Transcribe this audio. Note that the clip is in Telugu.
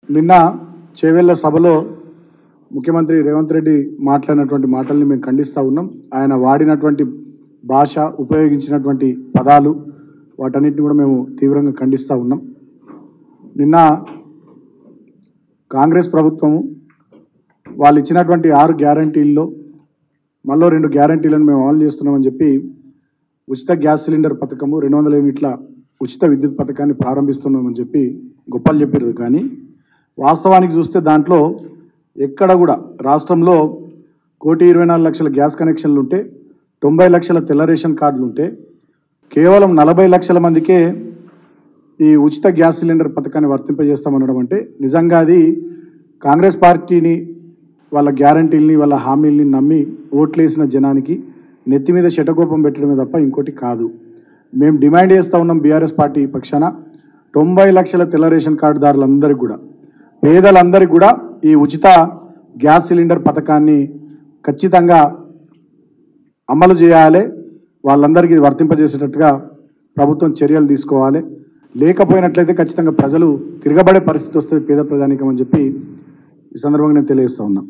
నిన్న చేవెళ్ల సభలో ముఖ్యమంత్రి రేవంత్ రెడ్డి మాట్లాడినటువంటి మాటల్ని మేము ఖండిస్తూ ఉన్నాం. ఆయన వాడినటువంటి భాష, ఉపయోగించినటువంటి పదాలు, వాటన్నిటిని కూడా మేము తీవ్రంగా ఖండిస్తూ ఉన్నాం. నిన్న కాంగ్రెస్ ప్రభుత్వము వాళ్ళు ఇచ్చినటువంటి 6 గ్యారంటీల్లో మళ్ళీ 2 గ్యారంటీలను మేము అమలు చేస్తున్నామని చెప్పి ఉచిత గ్యాస్ సిలిండర్ పథకము, 200 యూనిట్ల ఉచిత విద్యుత్ పథకాన్ని ప్రారంభిస్తున్నామని చెప్పి గొప్పలు చెప్పారు. కానీ వాస్తవానికి చూస్తే దాంట్లో ఎక్కడ కూడా రాష్ట్రంలో 1,24,00,000 గ్యాస్ కనెక్షన్లు ఉంటే, 90 లక్షల తెల్ల రేషన్ కార్డులు ఉంటే, కేవలం 40 లక్షల మందికే ఈ ఉచిత గ్యాస్ సిలిండర్ పథకాన్ని వర్తింపజేస్తామనడం అంటే నిజంగా అది కాంగ్రెస్ పార్టీని, వాళ్ళ గ్యారంటీల్ని, వాళ్ళ హామీల్ని నమ్మి ఓట్లేసిన జనానికి నెత్తి మీద శటకోపం పెట్టడమే తప్ప ఇంకోటి కాదు. మేము డిమాండ్ చేస్తూ ఉన్నాం బీఆర్ఎస్ పార్టీ పక్షాన 90 లక్షల తెల్ల రేషన్ కార్డుదారులందరికీ కూడా, పేదలందరికీ కూడా ఈ ఉచిత గ్యాస్ సిలిండర్ పథకాన్ని ఖచ్చితంగా అమలు చేయాలి. వాళ్ళందరికీ వర్తింపజేసేటట్టుగా ప్రభుత్వం చర్యలు తీసుకోవాలి. లేకపోయినట్లయితే ఖచ్చితంగా ప్రజలు తిరగబడే పరిస్థితి వస్తుంది పేద ప్రజానీకం అని చెప్పి ఈ సందర్భంగా నేను తెలియజేస్తూ ఉన్నాను.